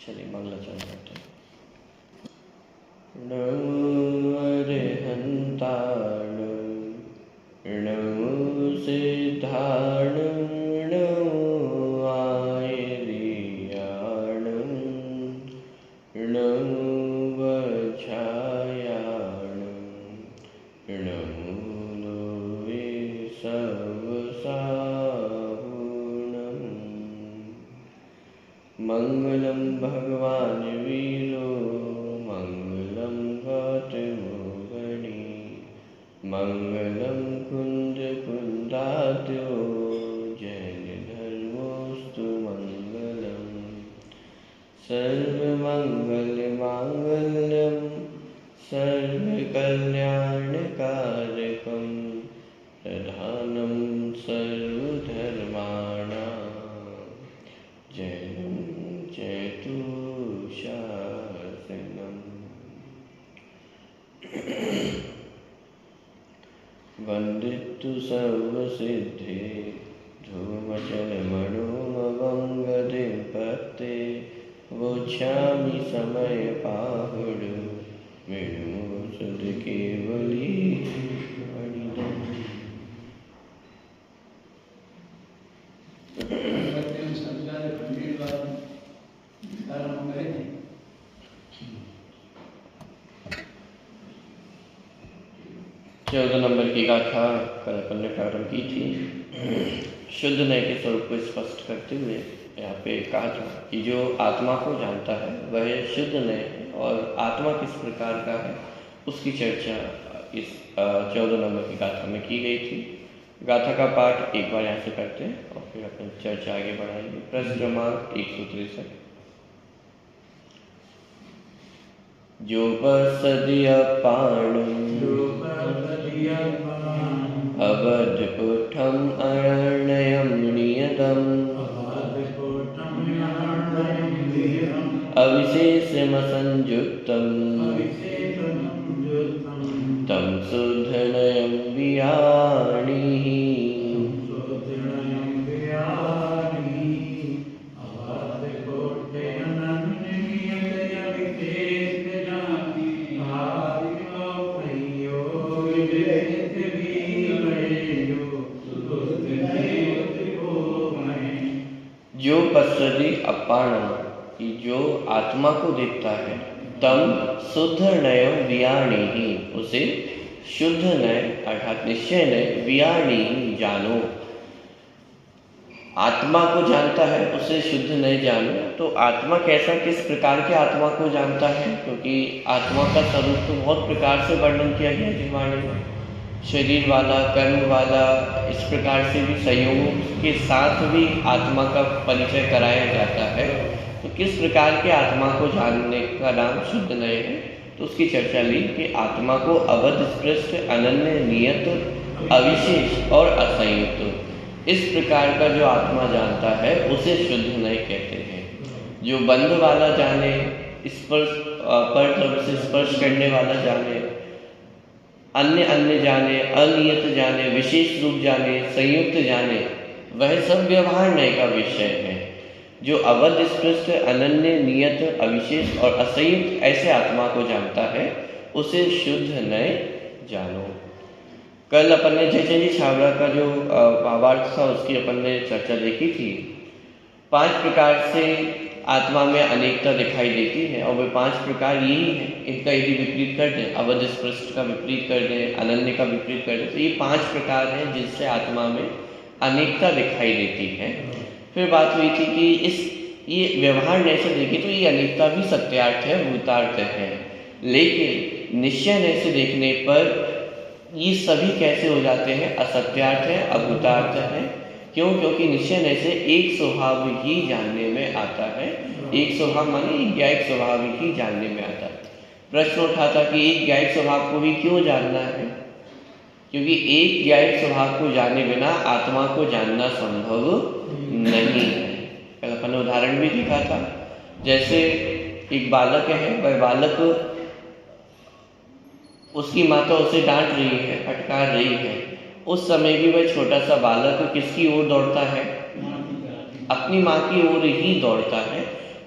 चलिए मंगलाचरण करते हैं। नमो अरिहंताण, नमो सिद्धाण, नमो आयर्याण, नमो वक्षायाण, नमो लोवे सवसाहुणम्। मंगलम भगवान वीरो, मंगलम गौतमोगणी, मंगलम कुंद कुंदाद्यो, जैन धर्मोस्तु मंगलम। सर्वमंगल मांगल्यम सर्वकल्याणकारकम, प्रधानम सर्वधर्माणां, जैनं चतुशासनम्। वन्दितु सर्वसिद्धे, धूमचलमणोमवङ्गदिं पत्ते, वोच्छामि समयपाहुड, वेणुसुध केवली मणिदम्। चौदह नंबर की गाथा कल अपन ने प्रारंभ की थी। शुद्ध नय के स्वरूप को स्पष्ट करते हुए यहाँ पे कहा था कि जो आत्मा को जानता है वह शुद्ध नय है, और आत्मा किस प्रकार का है उसकी चर्चा इस 14 नंबर की गाथा में की गई थी। गाथा का पाठ एक बार यहाँ से करते हैं और फिर अपन चर्चा आगे बढ़ाएंगे। प्रश्न क्रमांक 163। जो पसदियपाणुं, अवधपुठम् अरण्यं नियतम्, अविशेषमसंयुक्तम्, तं शुद्धनयं वियाणिः। जो पश्यति अपाणं, कि जो आत्मा को देखता है, तम शुद्ध नय वियाणि, उसे शुद्ध नय अर्थात निश्चय नय वियाणि जानो। आत्मा को जानता है उसे शुद्ध नय जानो। तो आत्मा कैसा, किस प्रकार के आत्मा को जानता है? क्योंकि आत्मा का स्वरूप तो बहुत प्रकार से वर्णन किया गया है वाणी में, शरीर वाला, कर्म वाला, इस प्रकार से भी संयोगों के साथ भी आत्मा का परिचय कराया जाता है। तो किस प्रकार के आत्मा को जानने का नाम शुद्ध नय है? तो उसकी चर्चा ली कि आत्मा को अवध स्पृष्ट, अनन्य, नियत, अविशेष और असंयुक्त, इस प्रकार का जो आत्मा जानता है उसे शुद्ध नय कहते हैं। जो बंध वाला जाने, स्पर्श पर से स्पर्श करने वाला जाने, अन्य अन्य जाने, अनियत जाने, विशेष रूप जाने, संयुक्त जाने, वह सब व्यवहार नय का विषय है। जो अवध स्पृष्ट, अनन्य, नियत, अविशेष और असंयुक्त ऐसे आत्मा को जानता है उसे शुद्ध नय जानो। कल अपन ने जयचंद छाबड़ा का जो भावार्थ था उसकी अपन ने चर्चा देखी थी। 5 प्रकार से आत्मा में अनेकता दिखाई देती है, और वे 5 प्रकार यही है। इनका यदि विपरीत कर दें, अवध स्पृष्ट का विपरीत कर दें, अनन्य का विपरीत कर दें, तो ये 5 प्रकार हैं जिससे आत्मा में अनेकता दिखाई देती है। फिर बात हुई थी कि ये व्यवहार नय से देखें तो ये अनेकता भी सत्यार्थ है, भूतार्थ है, लेकिन निश्चय नय से देखने पर ये सभी कैसे हो जाते हैं? असत्यार्थ है, अभूतार्थ है। क्यों? क्योंकि निश्चय नय से एक स्वभाव ही जानने में आता है। एक स्वभाव माने ज्ञायक स्वभाव ही जानने में आता है। प्रश्न उठा था कि एक ज्ञायक स्वभाव को भी क्यों जानना है? क्योंकि एक ज्ञायक स्वभाव को जाने बिना आत्मा को जानना संभव नहीं है। कल अपन ने उदाहरण भी देखा था, जैसे एक बालक है, वह बालक, उसकी माता उसे डांट रही है, फटकार रही है, उस समय भी वह छोटा सा बालक किसकी ओर दौड़ता है? अपनी माँ की ओर ही दौड़ता है।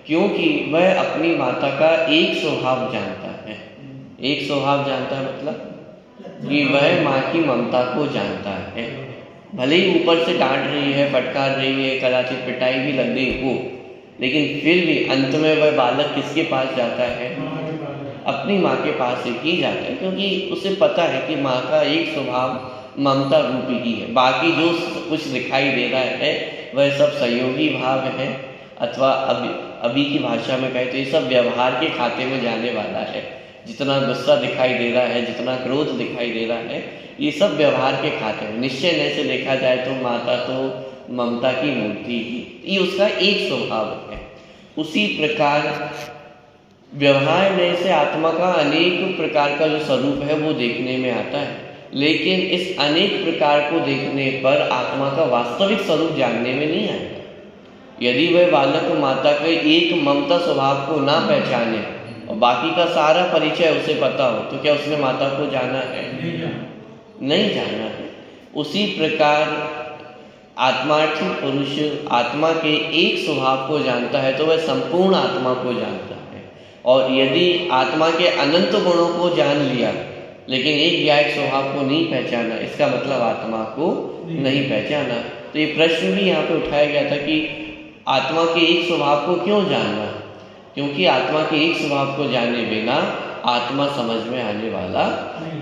क्योंकि वह अपनी माता का एक स्वभाव जानता है। एक स्वभाव जानता है मतलब कि वह माँ की ममता को जानता है। भले ही ऊपर से डांट रही है, फटकार रही है, कदाचित पिटाई भी लग गई हो, लेकिन फिर भी अंत में वह बालक किसके पास जाता है? अपनी माँ के पास ही जाता है, क्योंकि उसे पता है कि माँ का एक स्वभाव ममता रूपी ही है। बाकी जो कुछ दिखाई दे रहा है वह सब संयोगी भाव है, अथवा अभी की भाषा में कहे तो ये सब व्यवहार के खाते में जाने वाला है। जितना गुस्सा दिखाई दे रहा है, जितना क्रोध दिखाई दे रहा है, ये सब व्यवहार के खाते में। निश्चय नय से देखा जाए तो माता तो ममता की मूर्ति ही, ये उसका एक स्वभाव है। उसी प्रकार व्यवहार नय से आत्मा का अनेक प्रकार का जो स्वरूप है वो देखने में आता है, लेकिन इस अनेक प्रकार को देखने पर आत्मा का वास्तविक स्वरूप जानने में नहीं आएगा। यदि वह बालक माता के एक ममता स्वभाव को ना पहचाने और बाकी का सारा परिचय उसे पता हो, तो क्या उसने माता को जाना है? नहीं जाना है। उसी प्रकार आत्मार्थी पुरुष आत्मा के एक स्वभाव को जानता है तो वह संपूर्ण आत्मा को जानता है। और यदि आत्मा के अनंत गुणों को जान लिया लेकिन एक व्यायिक स्वभाव को नहीं पहचाना, इसका मतलब आत्मा को नहीं पहचाना। तो ये प्रश्न भी यहाँ पे उठाया गया था कि आत्मा के एक स्वभाव को क्यों जानना? क्योंकि आत्मा के एक स्वभाव को जाने बिना आत्मा समझ में आने वाला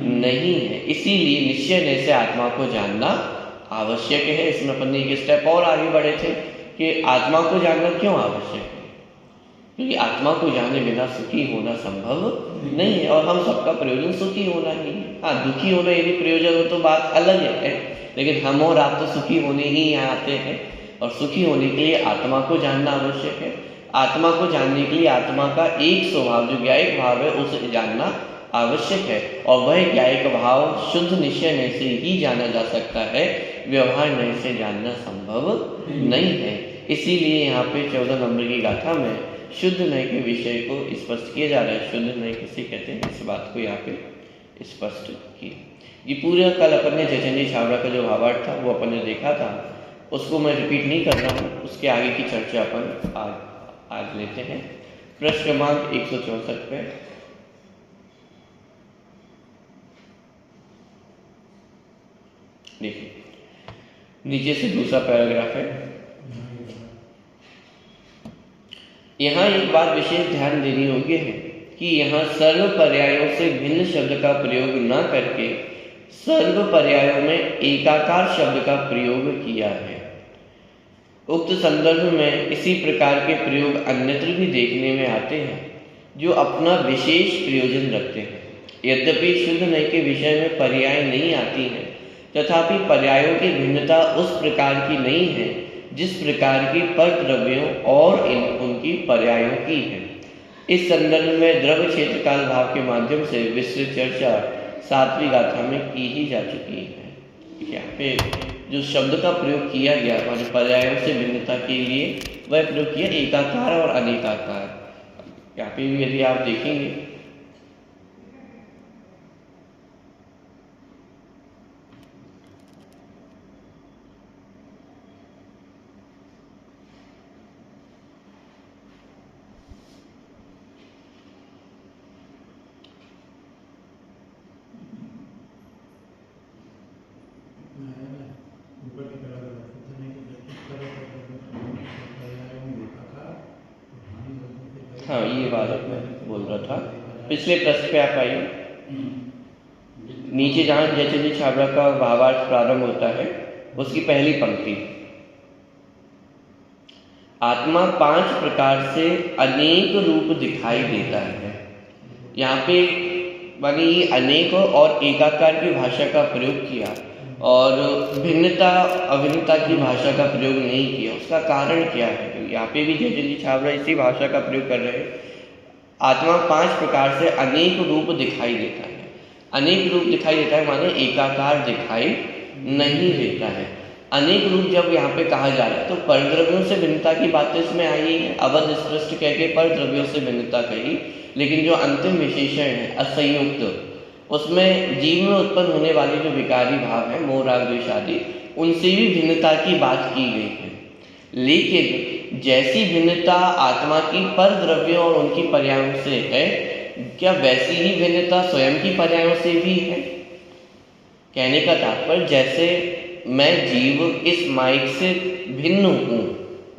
नहीं है। इसीलिए निश्चय नय से आत्मा को जानना आवश्यक है। इसमें अपन ने एक स्टेप और आगे बढ़े थे कि आत्मा को जानना क्यों आवश्यक है, क्योंकि आत्मा को जाने बिना सुखी होना संभव नहीं है। और हम सबका प्रयोजन सुखी होना ही है। हाँ, दुखी होना यदि प्रयोजन हो तो बात अलग है, लेकिन हम और आप तो सुखी होने ही यहाँ आते हैं, और सुखी होने के लिए आत्मा को जानना आवश्यक है। आत्मा को जानने के लिए आत्मा का एक स्वभाव जो ज्ञायिक भाव है उसे जानना आवश्यक है, और वह ज्ञायिक भाव शुद्ध निश्चय नय से ही जाना जा सकता है, व्यवहार नय से जानना संभव नहीं है। इसीलिए यहाँ पे 14 नंबर की गाथा में शुद्ध नय के विषय को स्पष्ट किया जा रहा है। शुद्ध नय किसे कहते हैं, इस बात को यहाँ पे स्पष्ट किया। ये पूरा कल अपन ने जयचंदी छाबड़ा का जो भावार्थ था वो अपन ने देखा था, उसको मैं रिपीट नहीं कर रहा हूँ। उसके आगे की चर्चा अपन आज लेते हैं। प्रश्न क्रमांक 164 पे देखिए, नीचे से दूसरा पैराग्राफ है। यहाँ एक बात विशेष ध्यान देनी योग्य है कि यहाँ सर्व पर्यायों से भिन्न शब्द का प्रयोग न करके सर्व पर्यायों में एकाकार शब्द का प्रयोग किया है। उक्त संदर्भ में इसी प्रकार के प्रयोग अन्यत्र भी देखने में आते हैं जो अपना विशेष प्रयोजन रखते हैं। यद्यपि शुद्ध नय के विषय में पर्याय नहीं आती हैं, तथापि पर्यायों की भिन्नता उस प्रकार की नहीं है जिस प्रकार की पर द्रव्यों और उनकी पर्यायों की है। इस संदर्भ में द्रव्य क्षेत्र काल भाव के माध्यम से विस्तृत चर्चा 7वीं गाथा में की ही जा चुकी है। यहाँ पे जो शब्द का प्रयोग किया गया माने पर्यायों से भिन्नता के लिए, वह प्रयोग किया एकाकार और अनेकाकार। यहाँ पे भी यदि आप देखेंगे हाँ, ये बात मैं बोल रहा था। पिछले प्रश्न पे आप आइए। नीचे जहाँ जयचंदी छाबड़ा का भावार्थ प्रारंभ होता है उसकी पहली पंक्ति, आत्मा 5 प्रकार से अनेक रूप दिखाई देता है। यहाँ पे माने ये अनेक और एकाकार की भाषा का प्रयोग किया और भिन्नता अभिन्नता की भाषा का प्रयोग नहीं किया। उसका कारण क्या है? यहाँ पे भी जयचंदी छाबड़ा इसी भाषा का प्रयोग कर रहे हैं। आत्मा 5 प्रकार से अनेक रूप दिखाई देता है। अनेक रूप दिखाई देता है माने एकाकार दिखाई नहीं देता है। अनेक रूप जब यहाँ पे कहा जा रहा है तो परद्रव्यों से भिन्नता की बात तो इसमें आई है, अवध स्पष्ट कह के परद्रव्यों से भिन्नता कही, लेकिन जो अंतिम विशेषण है असंयुक्त, उसमें जीव में उत्पन्न होने वाले जो विकारी भाव है मोह राग द्वेष आदि, उनसे भी भिन्नता की बात की गई है। लेकिन जैसी भिन्नता आत्मा की पर द्रव्यों और उनकी पर्यायों से है, क्या वैसी ही भिन्नता स्वयं की पर्यायों से भी है? कहने का तात्पर्य, जैसे मैं जीव इस माइक से भिन्न हूँ,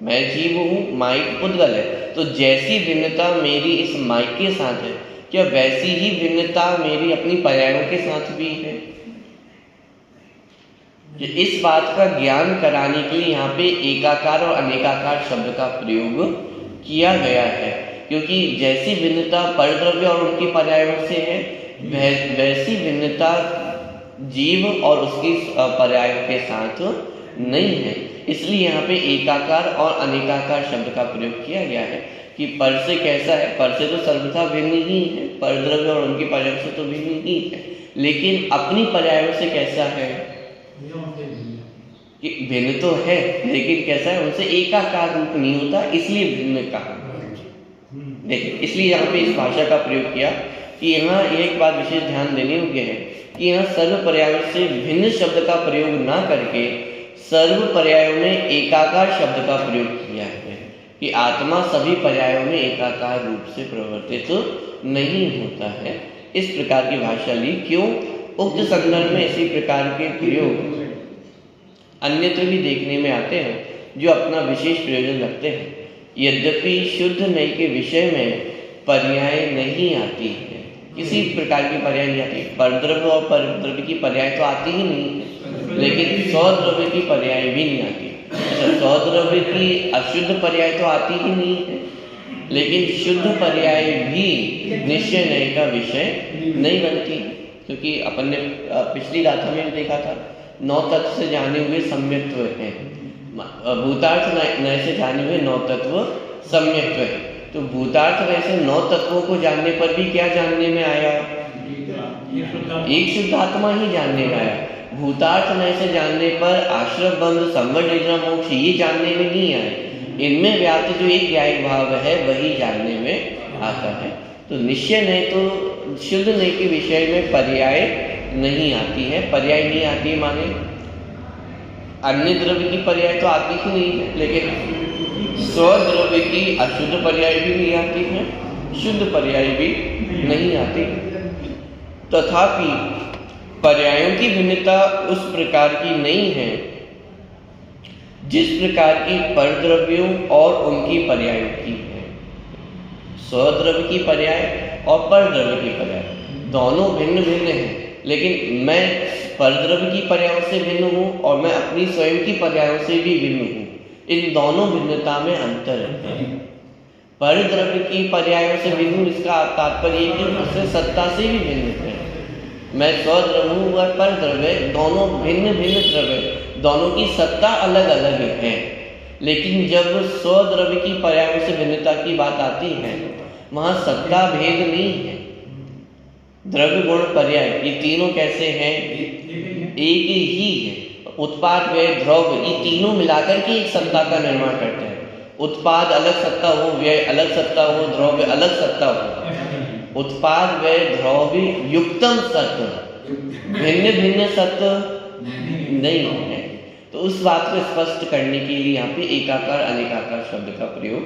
मैं जीव हूँ, माइक पुद्गल है, तो जैसी भिन्नता मेरी इस माइक के साथ है, क्या वैसी ही भिन्नता मेरी अपनी पर्यायों के साथ भी है? इस बात का ज्ञान कराने के लिए यहाँ पे एकाकार और अनेकाकार शब्द का प्रयोग किया गया है, क्योंकि जैसी भिन्नता परद्रव्य और उनकी पर्यायों से है, वैसी भिन्नता जीव और उसकी पर्यायों के साथ नहीं है। इसलिए यहाँ पे एकाकार और अनेकाकार शब्द का प्रयोग किया गया है कि पर से कैसा है, पर से तो सर्वथा भिन्न ही है, परद्रव्य और उनकी पर्यायों से तो भिन्न ही है, लेकिन अपनी पर्यायों से कैसा है कि भिन्न तो है, लेकिन कैसा है, उनसे एकाकार रूप नहीं होता, इसलिए भिन्न कहा। देखिए, इसलिए यहाँ पे इस भाषा का प्रयोग किया कि यहाँ एक बात विशेष ध्यान देने योग्य है कि यहाँ सर्व पर्यायों से भिन्न शब्द का प्रयोग ना करके सर्व पर्यायों में एकाकार शब्द का प्रयोग किया है कि आत्मा सभी पर्यायों में एकाकार रूप से प्रवर्तित तो नहीं होता है। इस प्रकार की भाषा ली। क्यों? उक्त संदर्भ में इसी प्रकार के प्रयोग अन्यत्र भी देखने में आते हैं जो अपना विशेष प्रयोजन रखते हैं। यद्यपि शुद्ध नई के विषय में पर्याय नहीं आती है, किसी प्रकार की पर्याय नहीं आती। परद्रव्य और परद्रव्य की पर्याय तो आती ही नहीं है, लेकिन सौद्रव्य की पर्याय भी नहीं आती। सौद्रव्य की अशुद्ध पर्याय तो आती ही नहीं है, लेकिन शुद्ध पर्याय भी निश्चय नय का विषय नहीं बनती, क्योंकि अपन ने पिछली गाथा में देखा था 9 तत्व से जाने हुए सम्यक्त्व है, भूतार्थ नय से जाने हुए 9 तत्व सम्यक्त्व है। तो भूतार्थ नय से 9 तत्वों को जानने पर भी क्या जानने में आया? एक शुद्ध आत्मा ही जानने में आया। भूतार्थ नय से जानने पर आश्रम बंध, संवर, निद्रा, मोक्ष ये जानने में नहीं आए। इनमें व्याप्त जो एक न्यायिक भाव है वही जानने में आता है। तो निश्चय नय तो शुद्ध नय के विषय में पर्याय नहीं आती है। पर्याय नहीं आती है माने अन्य द्रव्य की पर्याय तो आती ही नहीं है, लेकिन स्वद्रव्य की अशुद्ध पर्याय भी नहीं आती है, शुद्ध पर्याय भी नहीं आती। तथापि पर्यायों की भिन्नता उस प्रकार की नहीं है जिस प्रकार की परद्रव्यों और उनकी पर्यायों की है। स्वद्रव्य की पर्याय और परद्रव्य की पर्याय दोनों भिन्न भिन्न हैं, लेकिन मैं परद्रव्य की पर्यायों से भिन्न हूँ और मैं अपनी स्वयं की पर्यायों से भी भिन्न हूँ। इन दोनों भिन्नता में अंतर है। परद्रव्य की पर्यायों से भिन्न हूँ, इसका तात्पर्य है कि उससे सत्ता से भी भिन्न है। मैं स्वद्रव्य हूँ और परद्रव्य, दोनों भिन्न भिन्न द्रव्य, दोनों की सत्ता अलग अलग है। लेकिन जब स्वद्रव्य की पर्यायों से भिन्नता की बात आती है, वहाँ सत्ता भेद नहीं है। द्रव्य गुण पर्याय ये तीनों कैसे हैं? एक ही है। उत्पाद, व्यय, द्रव्य ये तीनों मिलाकर के एक सत्ता का निर्माण करते हैं। उत्पाद अलग सत्ता हो, व्यय अलग सत्ता हो, द्रव्य अलग सत्ता हो। उत्पाद, व्यय, द्रव्य युक्तम सत्य, भिन्न भिन्न सत्य नहीं है। तो उस बात को स्पष्ट करने के लिए यहाँ पे एकाकार अनेकाकार शब्द का प्रयोग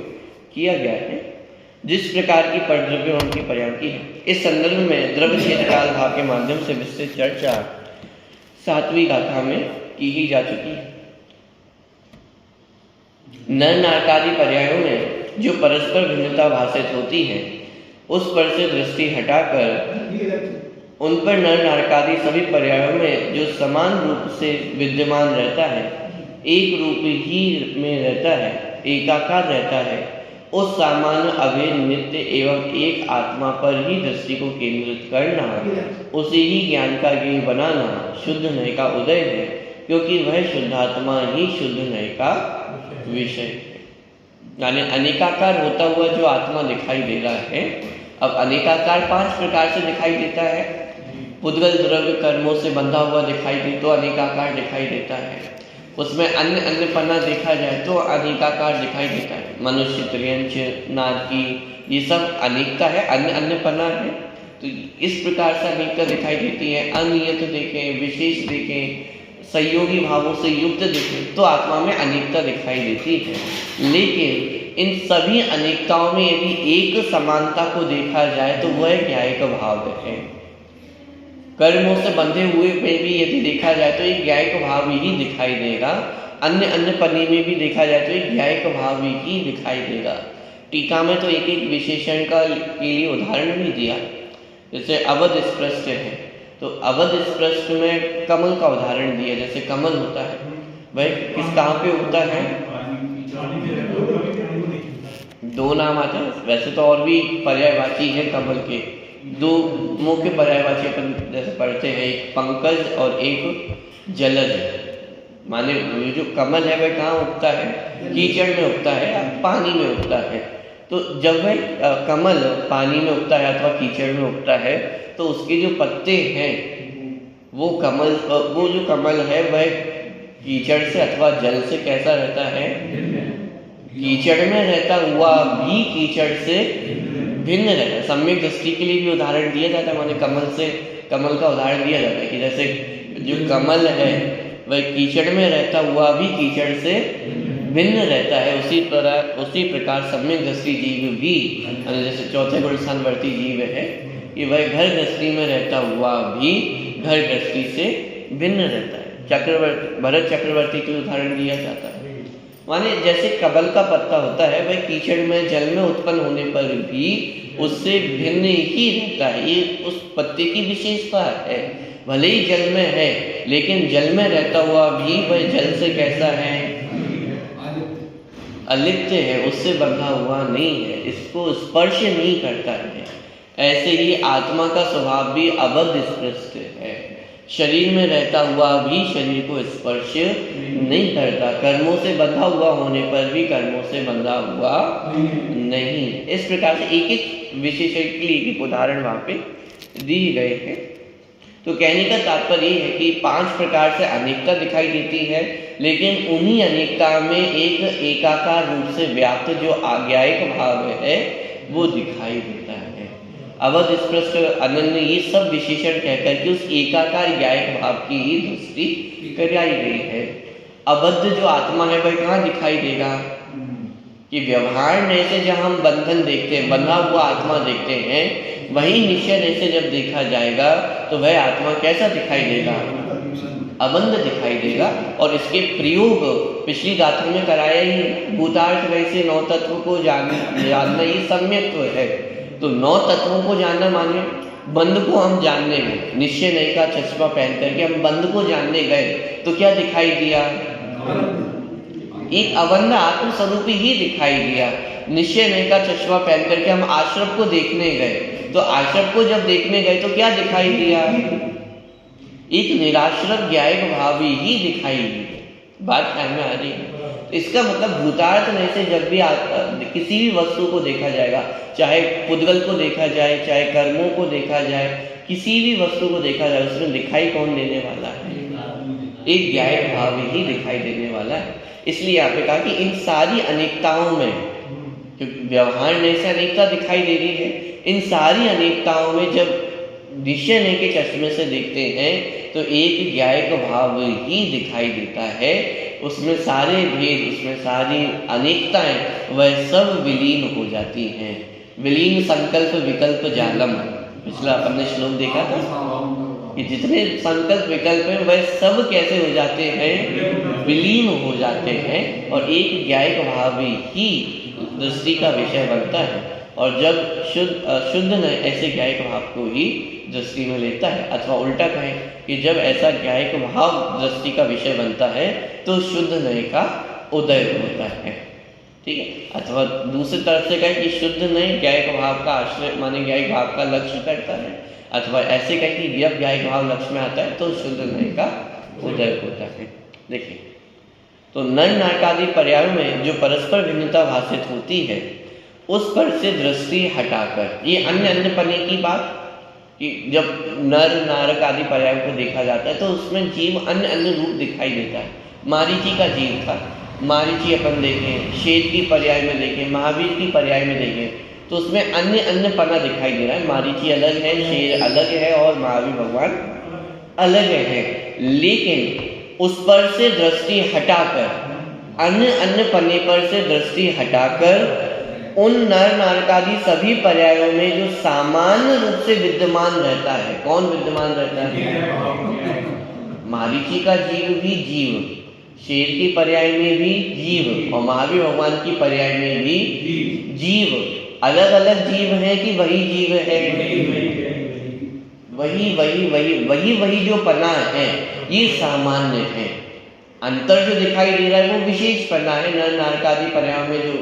किया गया है। जिस प्रकार की परद्रव्य और उनकी पर्याय की है, इस संदर्भ में द्रव्य क्षेत्र काल भाव के माध्यम से विस्तृत चर्चा 7वीं गाथा में की ही जा चुकी है। नर नारकादि पर्यायों में जो परस्पर भिन्नता भाषित होती है, उस पर से दृष्टि हटाकर उन पर नर नारकादि सभी पर्यायों में जो समान रूप से विद्यमान रहता है, एक रूप ही में रहता है, एकाकार रहता है, उस सामान्य अभेद नित्य एवं एक आत्मा पर ही दृष्टि को केंद्रित करना, उसे ही ज्ञान का गेय बनाना शुद्ध नय का उदय है, क्योंकि वह शुद्धात्मा ही शुद्ध नय का विषय है। यानी अनेकाकार होता हुआ जो आत्मा दिखाई दे रहा है, अब अनेकाकार 5 प्रकार से दिखाई देता है। पुद्गल द्रव्य कर्मों से बंधा हुआ दिखाई दे तो अनेकाकार दिखाई देता है। उसमें अन्य अन्य पन्ना देखा जाए तो अनेकाकार दिखाई देता है। मनुष्य, त्रियंच, नारकी ये सब अनेकता है, अन्य अन्य पन्ना है। तो इस प्रकार से अनेकता दिखाई देती है। अनियत देखें, विशेष देखें, सहयोगी भावों से युक्त दिखे तो आत्मा में अनेकता दिखाई देती है। लेकिन इन सभी अनेकताओं में यदि एक समानता को देखा जाए तो वह ज्ञायक भाव है। कर्मों से बंधे हुए में भी यदि देखा जाए तो एक ज्ञायक भाव ही दिखाई देगा। अन्य पन्ने में भी देखा जाए तो एक ज्ञायक भाव ही दिखाई देगा। टीका में तो एक एक विशेषण के लिए उदाहरण भी दिया, जैसे अवध स्पृष्ट है तो अवध स्पृष्ट में कमल का उदाहरण दिया। जैसे कमल होता है वह किस कहाँ पे उगता है? दो नाम आते हैं, वैसे तो और भी पर्यायवाची है कमल के, दो मुख्य पर्यायवाची अपन जैसे पढ़ते हैं, एक पंकज और एक जलज। माने जो कमल है वह कहाँ उगता है? कीचड़ में उगता है या पानी में उगता है। तो जब वह कमल पानी में उगता है अथवा कीचड़ में उगता है तो उसके जो पत्ते हैं वो जो कमल है वह कीचड़ से अथवा जल से कैसा रहता है? कीचड़ में रहता हुआ भी कीचड़ से भिन्न रहता है। सम्यक दृष्टि के लिए भी उदाहरण दिया जाता है, माने कमल का उदाहरण दिया जाता है कि जैसे जो कमल है वह कीचड़ में रहता हुआ भी कीचड़ से भिन्न रहता है। उसी प्रकार सम्यक दृष्टि जीव भी, जैसे चौथे गुण स्थानवर्ती जीव है कि वह घर गृहस्थी में रहता हुआ भी घर गृहस्थी से भिन्न रहता है। भरत चक्रवर्ती के उदाहरण दिया जाता है। माने जैसे कमल का पत्ता होता है वह कीचड़ में जल में उत्पन्न होने पर भी उससे भिन्न ही रहता है, ये उस पत्ते की विशेषता है। भले ही जल में है लेकिन जल में रहता हुआ भी वह जल से कैसा है? अलिप्त है, उससे बंधा हुआ नहीं है, इसको स्पर्श नहीं करता है। ऐसे ही आत्मा का स्वभाव भी अबद्ध स्पृष्ट है, शरीर में रहता हुआ भी शरीर को स्पर्श नहीं करता, कर्मों से बंधा हुआ होने पर भी कर्मों से बंधा हुआ नहीं। इस प्रकार से एक एक विशेषण के लिए एक उदाहरण वहाँ पे दिए गए हैं। तो कहने का तात्पर्य है कि 5 प्रकार से अनेकता दिखाई देती है, लेकिन उन्हीं अनेकता में एक एकाकार रूप से व्याप्त जो आज्ञायक भाव है वो दिखाई देता है। अवध स्पष्ट अनन्य ये सब विशेषण कहकर के उस एकाकार ज्ञायक भाव की ही दृष्टि कराई गई है। अबद्ध जो आत्मा है वह कहाँ दिखाई देगा? कि व्यवहार नय से जब हम बंधन देखते हैं, बंधा हुआ आत्मा देखते हैं, वही निश्चय नय से जब देखा जाएगा तो वह आत्मा कैसा दिखाई देगा? अबंध दिखाई देगा। और इसके प्रयोग पिछली गाथा में कराया ही, भूतार्थ वैसे 9 तत्व को जानना ये सम्यक्त्व है। तो 9 तत्वों को जानना माने बंध को हम जानने गए, निश्चय नय का चश्मा पहन करके हम बंध को जानने गए तो क्या दिखाई दिया? एक अबंध आत्म स्वरूप ही दिखाई दिया। निश्चय नय का चश्मा पहन करके हम आश्रम को देखने गए तो आश्रम को जब देखने गए तो क्या दिखाई दिया? एक निराश्रम ज्ञायक भाव ही दिखाई दी। बात ख्याल में आ रही है? इसका मतलब भूतार्थ नय से जब भी किसी भी वस्तु को देखा जाएगा, चाहे पुद्गल को देखा जाए, चाहे कर्मों को देखा जाए, किसी भी वस्तु को देखा जाए, उसमें दिखाई कौन देने वाला है? एक ज्ञायक भाव ही दिखाई देने वाला है। इसलिए आपने कहा कि इन सारी अनेकताओं में, क्योंकि व्यवहार नय से अनेकता दिखाई दे रही है, इन सारी अनेकताओं में जब निश्चय नय के चश्मे से देखते हैं तो एक ज्ञायक भाव ही दिखाई देता है। उसमें सारे भेद, उसमें सारी अनेकताएं वह सब विलीन हो जाती हैं। विलीन संकल्प विकल्प जालम, पिछला अपन ने श्लोक देखा था कि जितने संकल्प विकल्प हैं वह सब कैसे हो जाते हैं? विलीन हो जाते हैं और एक ज्ञायक भाव ही दृष्टि का विषय बनता है। और जब शुद्ध नय ऐसे ज्ञायक भाव को ही दृष्टि में लेता है, अथवा उल्टा कहें कि जब ऐसा ज्ञायक भाव दृष्टि का विषय बनता है तो शुद्ध नय का उदय होता है। ठीक है, अथवा दूसरी तरफ से कहें कि शुद्ध नय ज्ञायक भाव का आश्रय माने ज्ञायक भाव का लक्ष्य करता है, अथवा ऐसे कहें कि जब ज्ञायक भाव लक्ष्य में आता है तो शुद्ध नय का उदय होता है। देखिए, तो नर नारकादि पर्यायों में जो परस्पर भिन्नता भाषित होती है उस पर से दृष्टि हटाकर, ये अन्य पने की बात कि जब नर नारक आदि पर्यायों को देखा जाता है तो उसमें जीव अन्य रूप दिखाई देता है। मारीची का जीव था, मारीची अपन देखें, शेर की पर्याय में देखें, महावीर की पर्याय में देखें तो उसमें अन्य पना दिखाई दे रहा है। मारीची अलग है, शेर अलग है और महावीर भगवान अलग है। लेकिन उस पर से दृष्टि हटाकर, अन्य अन्य पन्ने पर से दृष्टि हटाकर उन नर नारकादि सभी पर्यायों में जो सामान्य रूप से विद्यमान रहता है, कौन विद्यमान रहता है? मारीची का जीव भी जीव, शेर की पर्याय में भी जीव और महावीर भगवान की पर्याय में भी जीव। अलग अलग जीव है कि वही जीव है? वही जो पना है ये सामान्य है। अंतर जो दिखाई दे रहा है वो विशेष पना है। नर नारकादि पर्यायों में जो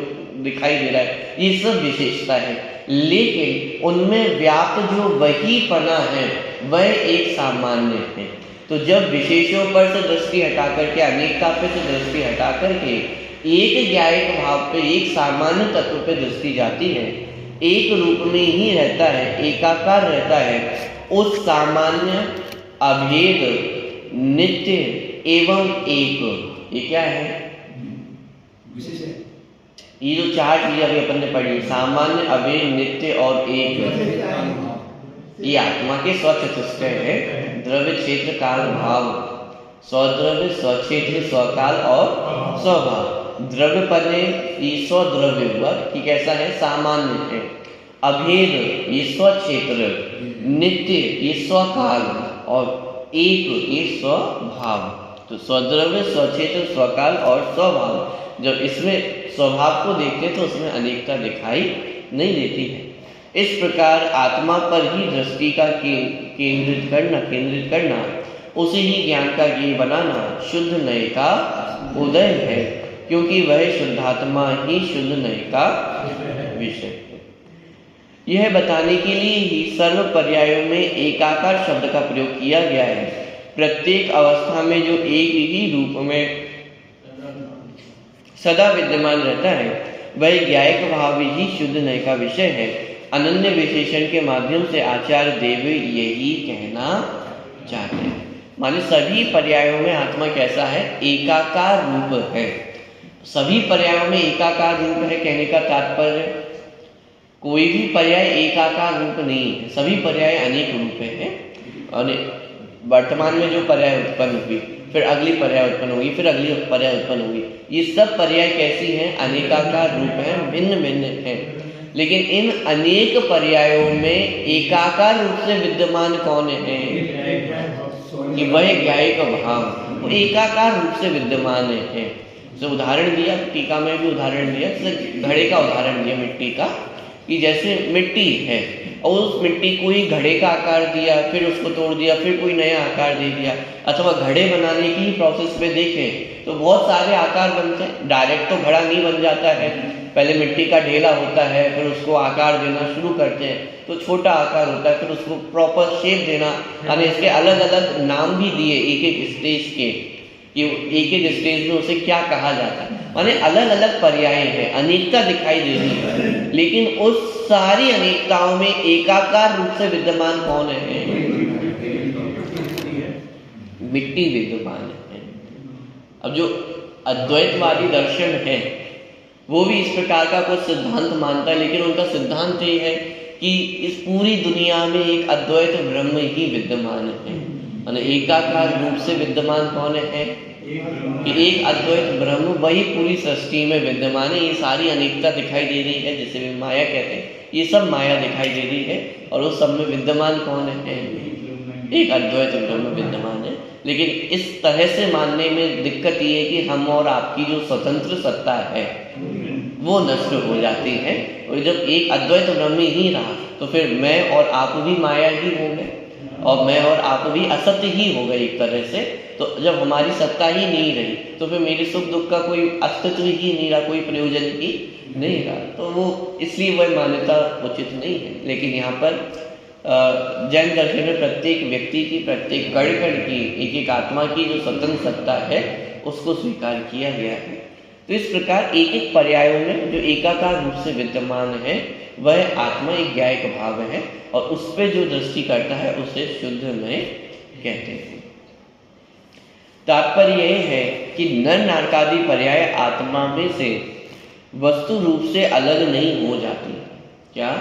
दिखाई दे रहा है ये सब विशेषता है, लेकिन उनमें व्याप्त जो वही पना है वह एक सामान्य है। तो जब विशेषों पर से दृष्टि हटा करके, अनेकता पे से दृष्टि हटा करके एक ज्ञायक भाव पे, एक सामान्य तत्व पे दृष्टि जाती है, एक रूप में ही रहता है, एकाकार रहता है, उस सामान्य अभेद नित्य एवं एक, ये क्या है? विशेष है। ये जो चार चीजें अभी अपन ने पढ़ी, सामान्य अभेद नित्य और एक, ये आत्मा के स्वचतुष्टय है। द्रव्य क्षेत्र काल भाव, स्वद्रव्य स्वक्षेत्र स्वकाल और स्वभाव। द्रव्य पद ये स्वद्रव्य हुआ कि कैसा है? सामान्य है। अभेद ये स्वक्षेत्र, नित्य ये स्वकाल और एक ये स्वभाव। तो स्वद्रव्य स्वक्षेत्र स्वकाल और स्वभाव, जब इसमें स्वभाव को देखते तो उसमें अनेकता दिखाई नहीं देती है। इस प्रकार आत्मा पर ही दृष्टि का केंद्रित करना, उसे ही ज्ञान का ज्ञेय बनाना शुद्ध नय का उदय है, क्योंकि वह शुद्धात्मा ही शुद्ध नय का विषय है। यह बताने के लिए ही सर्व पर्यायों में एकाकार शब्द का प्रयोग किया गया है। प्रत्येक अवस्था में जो एक ही रूप में सदा विद्यमान रहता है वह ज्ञायक भाव ही शुद्ध नय का विषय है। अनन्य विशेषण के माध्यम से आचार्य देव यही कहना चाहते हैं। माने सभी पर्यायों में आत्मा कैसा है? एकाकार रूप है। सभी पर्यायों में एकाकार रूप है कहने का तात्पर्य, कोई भी पर्याय एकाकार रूप नहीं है, सभी पर्याय अनेक रूप है। और वर्तमान में जो पर्याय उत्पन्न हुई, फिर अगली पर्याय उत्पन्न होगी, फिर अगली पर्याय उत्पन्न होगी, ये सब पर्याय कैसी हैं? अनेकाकार रूप है, भिन्न भिन्न है। लेकिन इन अनेक पर्यायों में एकाकार रूप से विद्यमान कौन है? कि वह ज्ञायक भाव, वो एकाकार रूप से विद्यमान है। जो उदाहरण दिया टीका में भी उदाहरण दिया, जैसे घड़े का उदाहरण दिया मिट्टी का, कि जैसे मिट्टी है और उस मिट्टी को ही घड़े का आकार दिया, फिर उसको तोड़ दिया, फिर कोई नया आकार दे दिया, अथवा घड़े बनाने की प्रोसेस में देखें तो बहुत सारे आकार बनते हैं। डायरेक्ट तो घड़ा नहीं बन जाता है, पहले मिट्टी का ढेला होता है, फिर उसको आकार देना शुरू करते हैं तो छोटा आकार होता है, फिर उसको प्रॉपर शेप देना, यानी इसके अलग अलग नाम भी दिए एक एक स्टेज के, कि एक एक स्टेज में उसे क्या कहा जाता है। माने अलग अलग पर्याय है, अनेकता दिखाई दे रही है, लेकिन उस सारी अनेकताओं में एकाकार रूप से विद्यमान कौन है? मिट्टी विद्यमान है। अब जो अद्वैतवादी दर्शन है वो भी इस प्रकार का कुछ सिद्धांत मानता है, लेकिन उनका सिद्धांत ये है कि इस पूरी दुनिया में एक अद्वैत ब्रह्म ही विद्यमान है। माने एकाकार रूप से विद्यमान कौन है? कि एक अद्वैत ब्रह्म वही पूरी सृष्टि में विद्यमान है। ये सारी अनेकता दिखाई दे रही है, जिसे भी माया कहते हैं, ये सब माया दिखाई दे रही है, और उस सब में विद्यमान कौन है? एक अद्वैत ब्रह्म विद्यमान है। लेकिन इस तरह से मानने में दिक्कत ये है कि हम और आपकी जो स्वतंत्र सत्ता है वो नष्ट हो जाती है, और जब एक अद्वैत ब्रह्म ही रहा तो फिर मैं और आप भी माया ही हो गए, और मैं और आप भी असत्य ही हो गए एक तरह से। तो जब हमारी सत्ता ही नहीं रही तो फिर मेरे सुख दुख का कोई अस्तित्व ही नहीं रहा, कोई प्रयोजन ही नहीं रहा। तो वो इसलिए वह मान्यता उचित नहीं है। लेकिन यहाँ पर जैन दर्शन में प्रत्येक व्यक्ति की, प्रत्येक कण कण की, एक एक आत्मा की जो स्वतंत्र सत्ता है उसको स्वीकार किया गया है। तो इस प्रकार एक एक पर्यायों में जो एकाकार रूप से विद्यमान है वह आत्मा एक ज्ञायक भाव है, और उस पर जो दृष्टि करता है उसे शुद्ध नय कहते हैं। तात्पर्य यह है कि नर नारकादि पर्याय आत्मा में से वस्तु रूप से अलग नहीं हो जाती। क्या?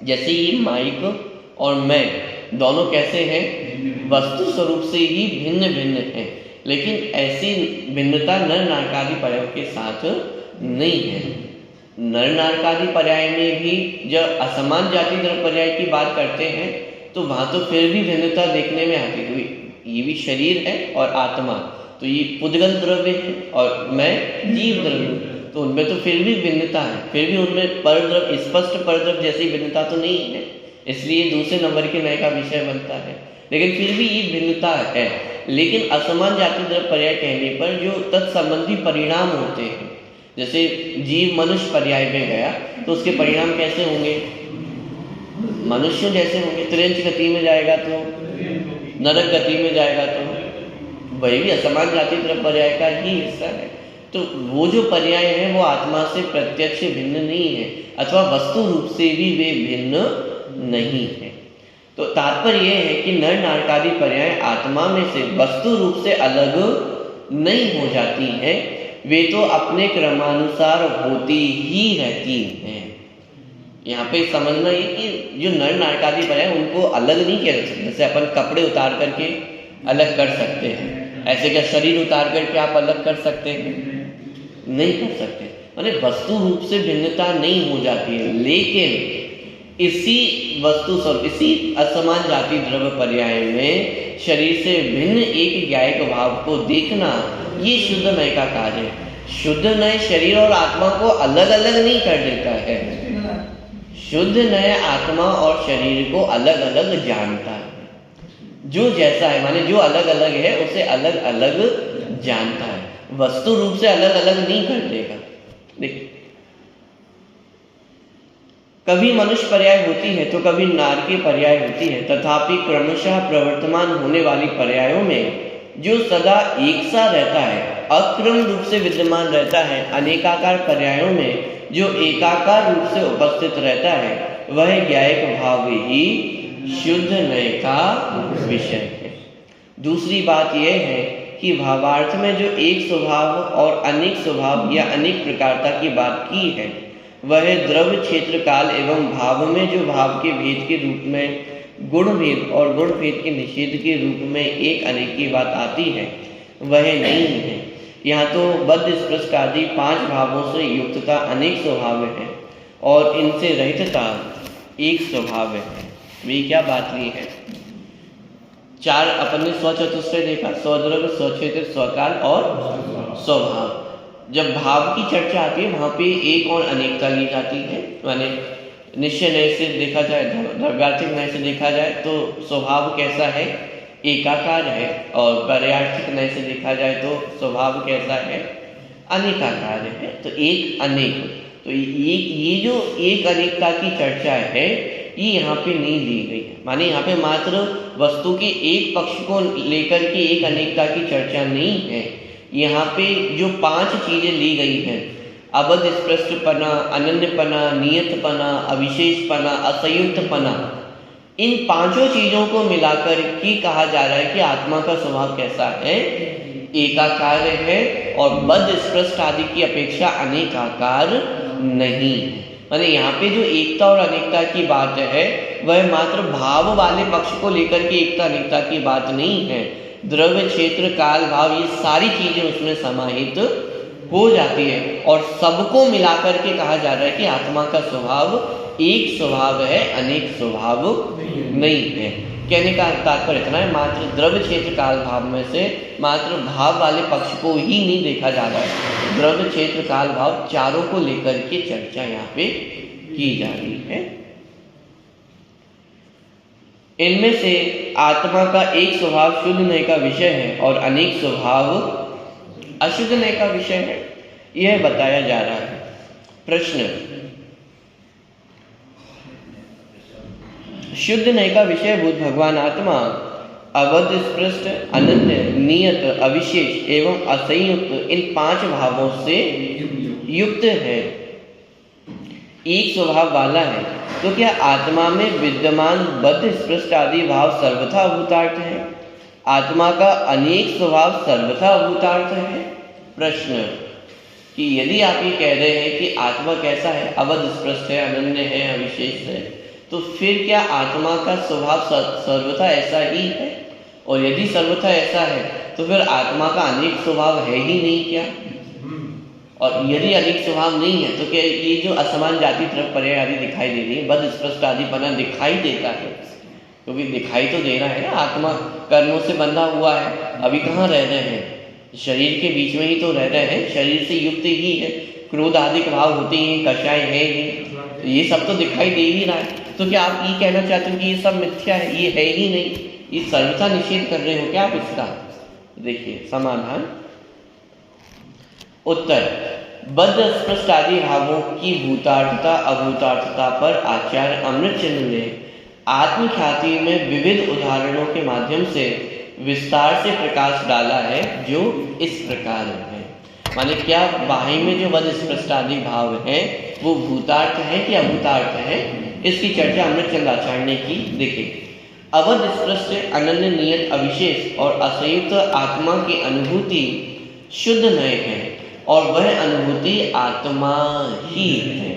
जैसे ये माइक और मैं दोनों कैसे हैं? वस्तु स्वरूप से ही भिन्न भिन्न है, लेकिन ऐसी भिन्नता नर नारकादि पर्यायों के साथ नहीं है। नर नारकादि पर्याय में भी जब असमान जाति द्रव्य पर्याय की बात करते हैं तो वहाँ तो फिर भी भिन्नता देखने में आती है। ये भी शरीर है और आत्मा, तो ये पुद्गल द्रव्य है और मैं जीव द्रव्य, तो उनमें तो फिर भी भिन्नता है, फिर भी उनमें परद्रव्य, स्पष्ट परद्रव्य जैसी भिन्नता तो नहीं है, इसलिए दूसरे नंबर के नए का विषय बनता है। लेकिन फिर भी ये भिन्नता है। लेकिन असमान जाति द्रव्य पर्याय कहने पर जो तत्संबंधी परिणाम होते हैं, जैसे जीव मनुष्य पर्याय में गया तो उसके परिणाम कैसे होंगे? मनुष्य जैसे होंगे। त्रिंच गति में जाएगा तो, नरक गति में जाएगा तो, वही भी असमान जाति द्रव्य पर्याय का ही हिस्सा है। तो वो जो पर्याय है वो आत्मा से प्रत्यक्ष भिन्न नहीं है, अथवा वस्तु रूप से भी वे भिन्न नहीं है। तो तात्पर्य यह है कि नर नारकादि पर्याय आत्मा में से वस्तु रूप से अलग नहीं हो जाती है, वे तो अपने क्रमानुसार होती ही रहती हैं। यहाँ पे समझना ये कि जो नर नारकादि पर्याय उनको अलग नहीं किया जा सकता। जैसे अपन कपड़े उतार करके अलग कर सकते हैं, ऐसे क्या शरीर उतार करके आप अलग कर सकते हैं? नहीं कर सकते। माने वस्तु रूप से भिन्नता नहीं हो जाती है, लेकिन इसी वस्तु स्वरूप, इसी असमान जाति द्रव्य पर्याय में शरीर से भिन्न एक ज्ञायक भाव को देखना, ये शुद्ध नय का कार्य है। शुद्ध नय शरीर और आत्मा को अलग अलग नहीं कर देता है। शुद्ध नय आत्मा और शरीर को अलग अलग जानता है। जो जैसा है, माने जो अलग अलग है उसे अलग अलग जानता है, वस्तु रूप से अलग अलग नहीं कर देगा। देखिए, कभी मनुष्य पर्याय होती है तो कभी नारकीय पर्याय होती है, तथापि क्रमशः प्रवर्तमान होने वाली पर्यायों में जो सदा एक सा रहता है, अक्रम रूप से विद्यमान रहता है, अनेकाकार पर्यायों में जो एकाकार रूप से उपस्थित रहता है, वह ज्ञायक भाव ही शुद्ध नय का विषय है। दूसरी बात यह है कि भावार्थ में जो एक स्वभाव और अनेक स्वभाव या अनेक प्रकारता की बात की है, वह द्रव्य क्षेत्र काल एवं भाव में जो भाव के भेद के रूप में गुण भेद और गुण भेद के निषेध के रूप में एक अनेक की बात आती है, वह नहीं है। यहाँ तो बद्ध स्पृष्ट आदि 5 भावों से युक्तता अनेक स्वभाव है और इनसे रहितता एक स्वभाव है। वे क्या बात ली है? 4 अपन ने स्वचतुष्टय देखा, स्वद्रव्य, स्वक्षेत्र, स्वकाल और स्वभाव। जब भाव की चर्चा आती है वहाँ पे एक और अनेकता ली जाती है। माने निश्चय नय से देखा जाए, द्रव्यार्थिक नय से देखा जाए तो स्वभाव कैसा है? एकाकार है, और पर्यार्थिक नय से देखा जाए तो स्वभाव कैसा है? अनेकाकार है। तो एक अनेक, तो ये जो एक अनेकता की चर्चा है ये यहाँ पे नहीं ली गई है। माने यहाँ पे मात्र वस्तु के एक पक्ष को लेकर के एक अनेकता की चर्चा नहीं है। यहाँ पे जो 5 चीजें ली गई हैं, अबध स्पष्टपना, अनन्यपना, नियतपना, अविशेषपना, असंयुक्तपना, इन 5 चीजों को मिलाकर के कहा जा रहा है कि आत्मा का स्वभाव कैसा है? एकाकार है और बद्ध स्पष्ट आदि की अपेक्षा अनेकाकार नहीं है। माने यहाँ पे जो एकता और अनेकता की बात है वह मात्र भाव वाले पक्ष को लेकर के एकता अनेकता की बात नहीं है। द्रव्य, क्षेत्र, काल, भाव, ये सारी चीजें उसमें समाहित हो जाती है और सबको मिलाकर के कहा जा रहा है कि आत्मा का स्वभाव एक स्वभाव है, अनेक स्वभाव नहीं है। कहने का तात्पर्य इतना है, मात्र द्रव्य, क्षेत्र, काल, भाव में से मात्र भाव वाले पक्ष को ही नहीं देखा जा रहा है। द्रव्य, क्षेत्र, काल, भाव चारों को लेकर के चर्चा यहाँ पे की जा रही है। इनमें से आत्मा का एक स्वभाव शुद्ध नय का विषय है और अनेक स्वभाव अशुद्ध नय का विषय है, यह बताया जा रहा है। प्रश्न, शुद्ध नय का विषय भूत भगवान आत्मा अबद्ध, स्पृष्ट, अनन्य, नियत, अविशेष एवं असंयुक्त इन 5 भावों से युक्त है, एक स्वभाव वाला है। तो क्या आत्मा में विद्यमान बद्ध, स्पृष्ट आदि भाव सर्वथा भूतार्थ है? आत्मा का अनेक स्वभाव सर्वथा भूतार्थ है? प्रश्न, कि यदि आप ये कह रहे हैं कि आत्मा कैसा है? अबद्ध, स्पृष्ट है, अनन्य है, अविशेष है, तो फिर क्या आत्मा का स्वभाव सर्वथा ऐसा ही है? और यदि सर्वथा ऐसा है तो फिर आत्मा का अनेक स्वभाव है ही नहीं क्या? और यदि अनेक स्वभाव नहीं है तो क्या ये जो असमान जाति तरफ पर्याय आदि दिखाई दे रही है, बद स्पष्ट आदिपना दिखाई देता है, क्योंकि दिखाई तो दे रहा है ना, आत्मा कर्मों से बंधा हुआ है, अभी कहाँ रह रहे हैं, शरीर के बीच में ही तो रह रहे हैं, शरीर से युक्त ही है, क्रोध आदि के भाव होते ही, कषाय है ये सब तो दिखाई दे ही रहा है। तो क्या आप ये कहना चाहते हो कि ये सब मिथ्या है, ये है ही नहीं, ये सर्वथा निषेध कर रहे हो क्या आप इसका? देखिए समाधान। उत्तर, बद्ध स्पष्ट आदि भावों की भूतार्थता अभूतार्थता पर आचार्य अमृतचंद्र ने आत्मख्याति में विविध उदाहरणों के माध्यम से विस्तार से प्रकाश डाला है, जो इस प्रकार है। माने क्या बाह्य में जो बद्ध स्पष्ट आदि भाव है वो भूतार्थ है कि अभूतार्थ है, इसकी चर्चा अमृतचंद्र आचार्य ने की। देखिए, अबद्ध स्पष्ट अनन्य नियत अविशेष और असंयुक्त आत्मा की अनुभूति शुद्ध नय है और वह अनुभूति आत्मा ही है।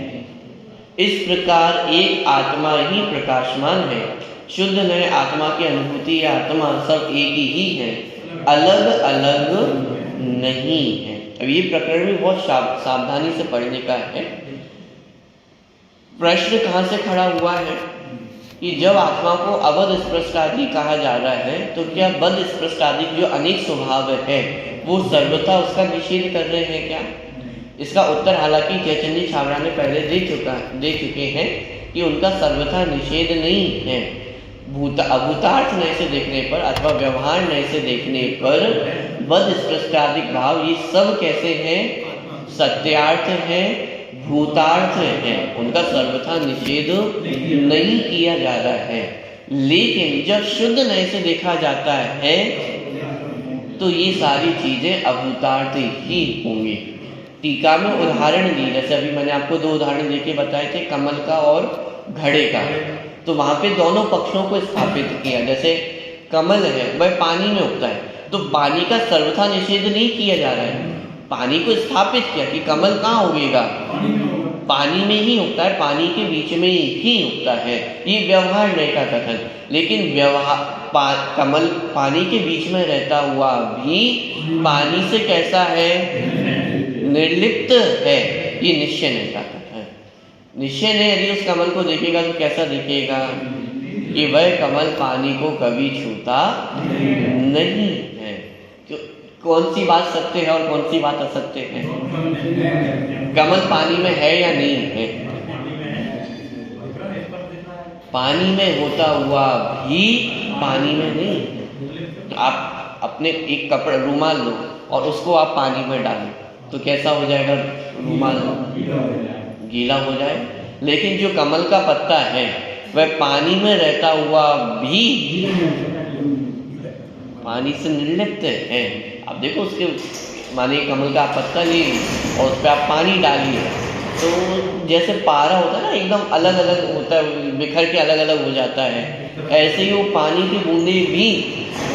इस प्रकार एक आत्मा ही प्रकाशमान है। शुद्ध नय आत्मा की अनुभूति या आत्मा सब एक ही है, अलग अलग नहीं है। अब ये प्रकरण भी बहुत सावधानी से पढ़ने का है। प्रश्न कहाँ से खड़ा हुआ है कि जब आत्मा को अबद्ध स्पष्ट आदि कहा जा रहा है तो क्या बद्ध स्पष्ट आदि जो अनेक स्वभाव है वो सर्वथा उसका निषेध कर रहे हैं क्या? इसका उत्तर हालांकि चैतन्य छाबड़ा ने पहले दे चुके हैं कि उनका सर्वथा निषेध नहीं है। अभूतार्थ नय से देखने पर अथवा व्यवहार नय से देखने पर बद्ध स्पष्टादिक भाव ये सब कैसे हैं? सत्यार्थ है, भूतार्थ है, उनका सर्वथा निषेध नहीं किया जा रहा है। लेकिन जब शुद्ध नय से देखा जाता है तो ये सारी चीजें अभूतार्थ ही होंगी। टीका में उदाहरण दी, जैसे अभी मैंने आपको दो उदाहरण देके बताए थे, कमल का और घड़े का, तो वहां पे दोनों पक्षों को स्थापित किया। जैसे कमल है वह पानी में उगता है, तो पानी का सर्वथा निषेध नहीं किया जा रहा है, पानी को स्थापित किया कि कमल कहाँ उगेगा, पानी में ही उगता है, पानी के बीच में ही उगता है, ये व्यवहार नय का कथन। लेकिन कमल पानी के बीच में रहता हुआ भी पानी से कैसा है? निर्लिप्त है, ये निश्चय नय का कथन। निश्चय ने यदि उस कमल को देखेगा तो कैसा दिखेगा कि वह कमल पानी को कभी छूता नहीं है। कौन सी बात सत्य है और कौन सी बात असत्य है? कमल पानी में है या नहीं है? पानी में होता हुआ भी पानी में नहीं है। आप अपने एक कपड़ा रूमाल लो और उसको आप पानी में डालें तो कैसा हो जाएगा? रूमाल गीला हो जाए। लेकिन जो कमल का पत्ता है वह पानी में रहता हुआ भी पानी से निर्लिप्त है। अब देखो उसके माने कमल का पत्ता ले और उस पर आप पानी डालिए तो जैसे पारा होता है ना, एकदम अलग अलग होता है, बिखर के अलग अलग हो जाता है, ऐसे ही वो पानी की बूंदे भी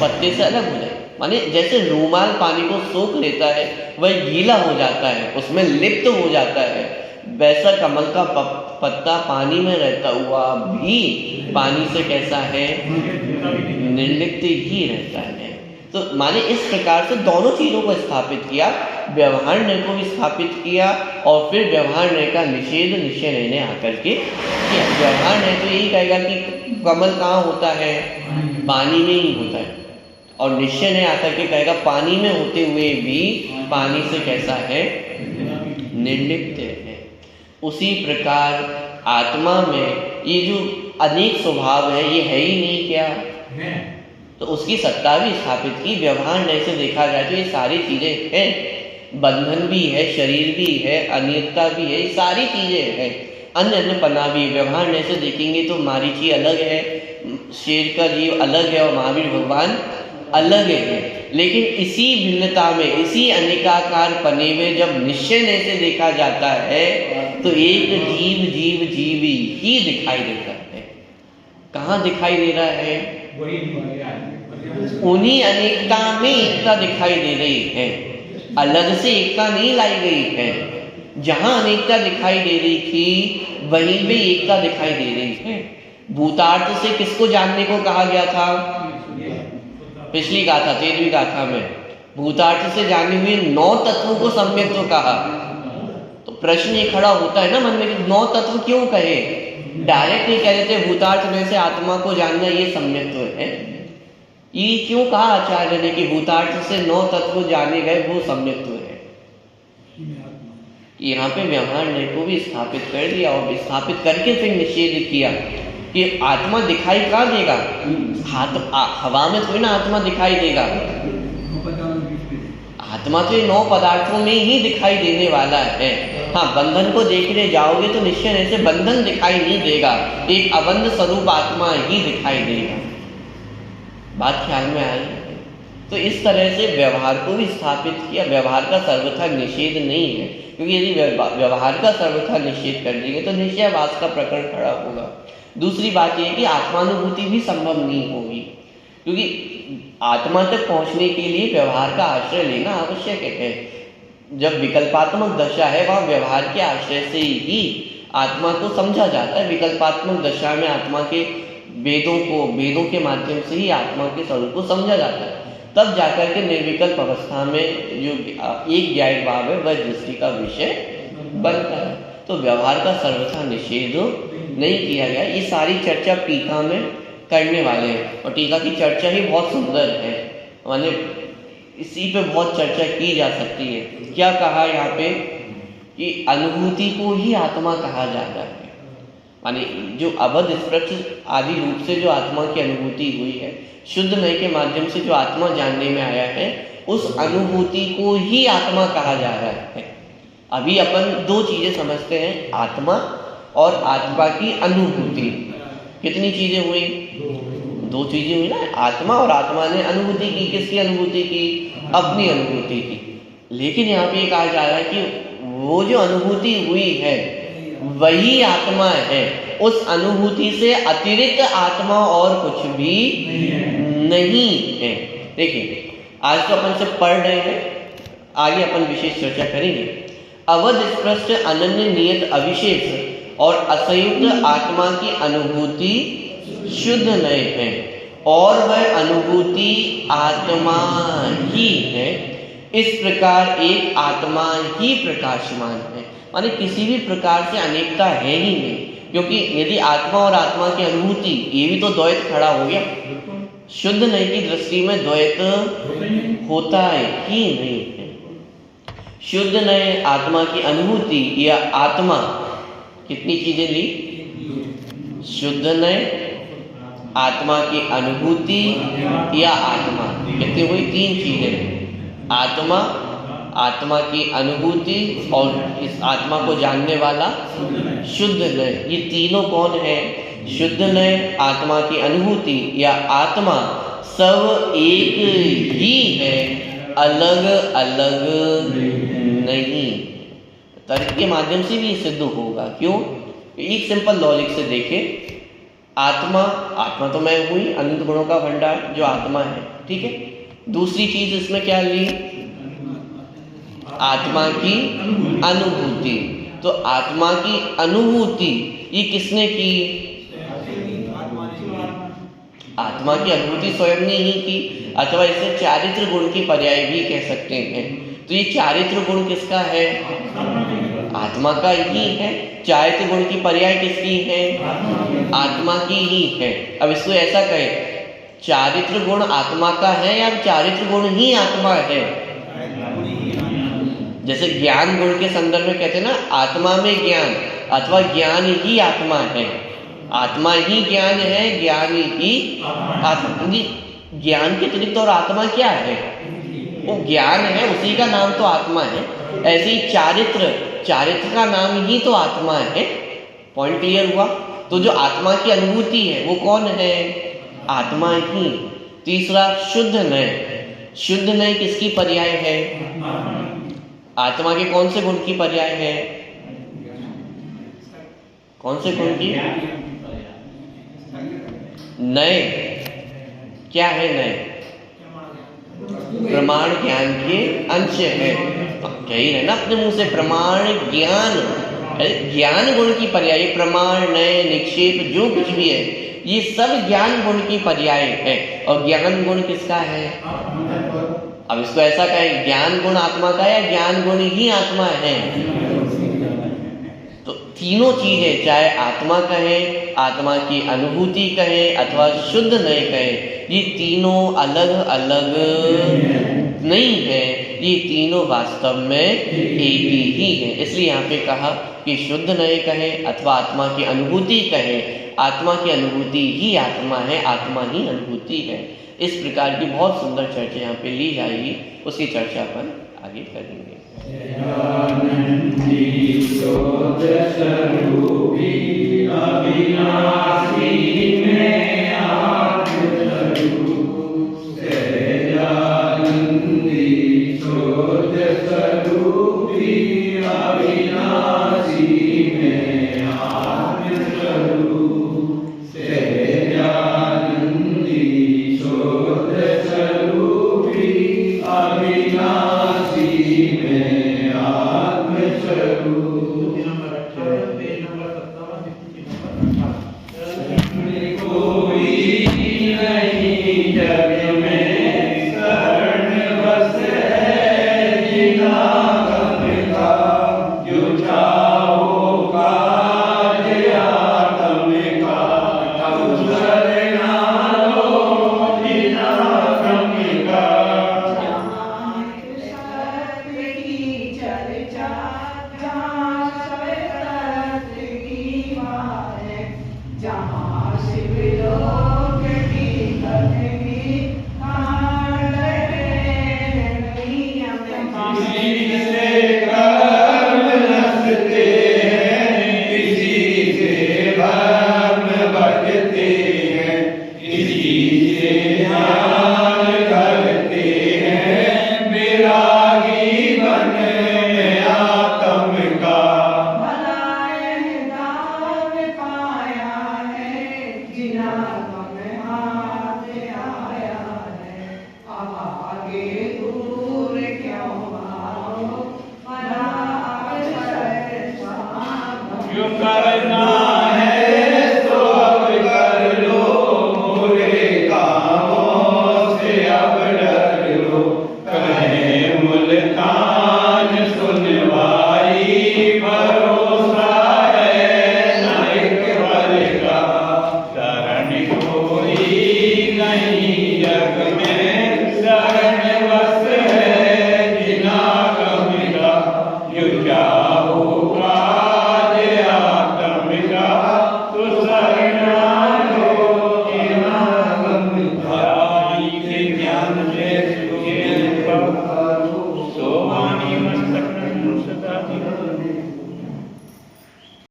पत्ते से अलग हो जाए। माने जैसे रूमाल पानी को सोख लेता है वह गीला हो जाता है, उसमें लिप्त हो जाता है, वैसा कमल का पत्ता पानी में रहता हुआ भी पानी से कैसा है? निर्लिप्त ही रहता है। तो माने इस प्रकार से दोनों चीजों को स्थापित किया, व्यवहार नय को भी स्थापित किया और फिर व्यवहार नय का निषेध निश्चय नय ने आकर के किया। व्यवहार नय तो यही कहेगा कि कमल कहाँ होता है? पानी में ही होता है, और निश्चय नय आकर के कहेगा पानी में होते हुए भी पानी से कैसा है? निर्लिप्त है। उसी प्रकार आत्मा में ये जो अनेक स्वभाव है ये है ही नहीं क्या? तो उसकी सत्ता भी स्थापित की। व्यवहार नय से देखा जाए तो ये सारी चीजें हैं, बंधन भी है, शरीर भी है, अनियतता भी है, ये सारी चीजें हैं, अन्य पना भी। व्यवहार नय से देखेंगे तो मारीची अलग है, शेर का जीव अलग है और महावीर भगवान अलग है। लेकिन इसी भिन्नता में, इसी अनेकाकार पने में जब निश्चय नय से देखा जाता है तो एक जीव ही दिखाई देता है। कहाँ दिखाई दे रहा है? उन्हीं अनेकता में एकता दिखाई दे रही है, अलग से एकता नहीं लाई गई है। जहां अनेकता दिखाई दे रही थी वहीं पे एकता दिखाई दे रही है। भूतार्थ से किसको जानने को कहा गया था? पिछली गाथा 13वीं गाथा में भूतार्थ से जाने हुए 9 तत्वों को सम्यक तो कहा। तो प्रश्न ये खड़ा होता है ना मन में कि 9 तत्व क्यों कहे, डायरेक्ट नहीं कह देते भूतार्थ में से आत्मा को जानना ये सम्यक तो है। ये क्यों कहा आचार्य ने कि भूतार्थ से 9 तत्व जाने गए वो सम्यक तो है। यहाँ पे व्यवहार ने को भी स्थापित कर दिया और स्थापित करके फिर निषेध किया कि आत्मा दिखाई कहाँ देगा, हवा में थोड़ी ना आत्मा दिखाई देगा। आत्मा तो ये 9 पदार्थों में ही दिखाई देने वाला है। हाँ, बंधन को देखने जाओगे तो निश्चय ऐसे बंधन दिखाई नहीं देगा, एक अबंध स्वरूप आत्मा ही दिखाई देगा। बात ख्याल में आई। तो इस तरह से व्यवहार को भी स्थापित किया। व्यवहार का सर्वथा निषेध नहीं है, क्योंकि यदि व्यवहार का सर्वथा निषेध कर देंगे तो निश्चयवाद का प्रकरण खड़ा होगा। दूसरी बात यह कि आत्मानुभूति भी संभव नहीं होगी, क्योंकि आत्मा तक पहुंचने के लिए व्यवहार का आश्रय लेना आवश्यक है। जब विकल्पात्मक दशा है वहाँ व्यवहार के आश्रय से ही आत्मा को समझा जाता है। विकल्पात्मक दशा में आत्मा के वेदों के माध्यम से ही आत्मा के स्वरूप को समझा जाता है। तब जाकर के निर्विकल्प अवस्था में जो एक ज्ञायक भाव है वह दृष्टि का विषय बनता है। तो व्यवहार का सर्वथा निषेध नहीं किया गया। ये सारी चर्चा टीका में करने वाले हैं और टीका की चर्चा ही बहुत सुंदर है, माने इसी पे बहुत चर्चा की जा सकती है। क्या कहा यहाँ पे कि अनुभूति को ही आत्मा कहा जाता है, माने जो अबध स्पृष्ट आदि रूप से जो आत्मा की अनुभूति हुई है, शुद्ध नय के माध्यम से जो आत्मा जानने में आया है, उस अनुभूति को ही आत्मा कहा जा रहा है। अभी अपन 2 चीजें समझते हैं, आत्मा और आत्मा की अनुभूति। कितनी चीजें हुई? 2 चीजें हुई ना, आत्मा और आत्मा ने अनुभूति की। किसकी अनुभूति की? अपनी अनुभूति की। लेकिन यहाँ पे कहा जा रहा है कि वो जो अनुभूति हुई है वही आत्मा है, उस अनुभूति से अतिरिक्त आत्मा और कुछ भी नहीं है। देखिए, आज तो अपन सब पढ़ रहे हैं, आगे अपन विशेष चर्चा करेंगे। अवध स्पष्ट अनन्य नियत अविशेष और असंयुक्त आत्मा की अनुभूति शुद्ध नय है और वह अनुभूति आत्मा ही है। इस प्रकार एक आत्मा ही प्रकाशमान है, माने किसी भी प्रकार से अनेकता है ही नहीं, क्योंकि यदि आत्मा और आत्मा की अनुभूति, ये भी तो द्वैत खड़ा हो गया। शुद्ध नय की दृष्टि में द्वैत होता ही नहीं है। शुद्ध नय आत्मा की अनुभूति या आत्मा, कितनी चीजें ली? शुद्ध नय आत्मा की अनुभूति या आत्मा, कितनी हुई? 3 चीजें। आत्मा, आत्मा की अनुभूति और इस आत्मा को जानने वाला शुद्ध नय। ये तीनों कौन है? शुद्ध नय, आत्मा की अनुभूति या आत्मा, सब एक ही है, अलग अलग नहीं। तर्क के माध्यम से भी सिद्ध होगा। क्यों? एक सिंपल लॉजिक से देखें, आत्मा तो मैं हुई, अनंत गुणों का भंडार जो आत्मा है, ठीक है। दूसरी चीज इसमें क्या ली? आत्मा की अनुभूति। तो आत्मा की अनुभूति ये किसने की? आत्मा की अनुभूति स्वयं ने ही की, अथवा इसे चारित्र गुण की पर्याय भी कह सकते हैं। तो ये चारित्र गुण किसका है? आत्मा का ही है। चारित्र गुण की पर्याय किसकी है? आत्मा की ही है। अब इसको ऐसा कहे, चारित्र गुण आत्मा का है या चारित्र गुण ही आत्मा है? जैसे ज्ञान गुण के संदर्भ में कहते हैं ना, आत्मा में ज्ञान अथवा ज्ञान ही आत्मा है। आत्मा ही ज्ञान है, ज्ञान ही आत्मा। ज्ञान के अतिरिक्त और आत्मा क्या है? वो ज्ञान है, उसी का नाम तो आत्मा है। ऐसे ही चारित्र का नाम ही तो आत्मा है। पॉइंट क्लियर हुआ? तो जो आत्मा की अनुभूति है वो कौन है? आत्मा ही। तीसरा, शुद्ध नय। शुद्ध नय किसकी पर्याय है? आत्मा के कौन से गुण की पर्याय है? कौन से गुण की? नय। क्या है नय? प्रमाण ज्ञान के अंश है। कह ही रहे ना अपने मुंह से, प्रमाण ज्ञान। ज्ञान गुण की पर्याय प्रमाण, नय, निक्षेप, जो कुछ भी है ये सब ज्ञान गुण की पर्याय है। और ज्ञान गुण किसका है? अब इसको ऐसा कहें, ज्ञान गुण आत्मा का या ज्ञान गुण ही आत्मा है? तो तीनों चीजें, चाहे आत्मा कहे, आत्मा की अनुभूति कहे अथवा शुद्ध नहीं कहे, ये तीनों अलग अलग नहीं है, ये तीनों वास्तव में एक ही है। इसलिए यहाँ पे कहा कि शुद्ध नहीं कहे अथवा आत्मा की अनुभूति कहे, आत्मा की अनुभूति ही आत्मा है, आत्मा ही अनुभूति है। इस प्रकार की बहुत सुंदर चर्चा यहाँ पे ली जाएगी, उसकी चर्चा अपन आगे करेंगे। कोई नहीं जग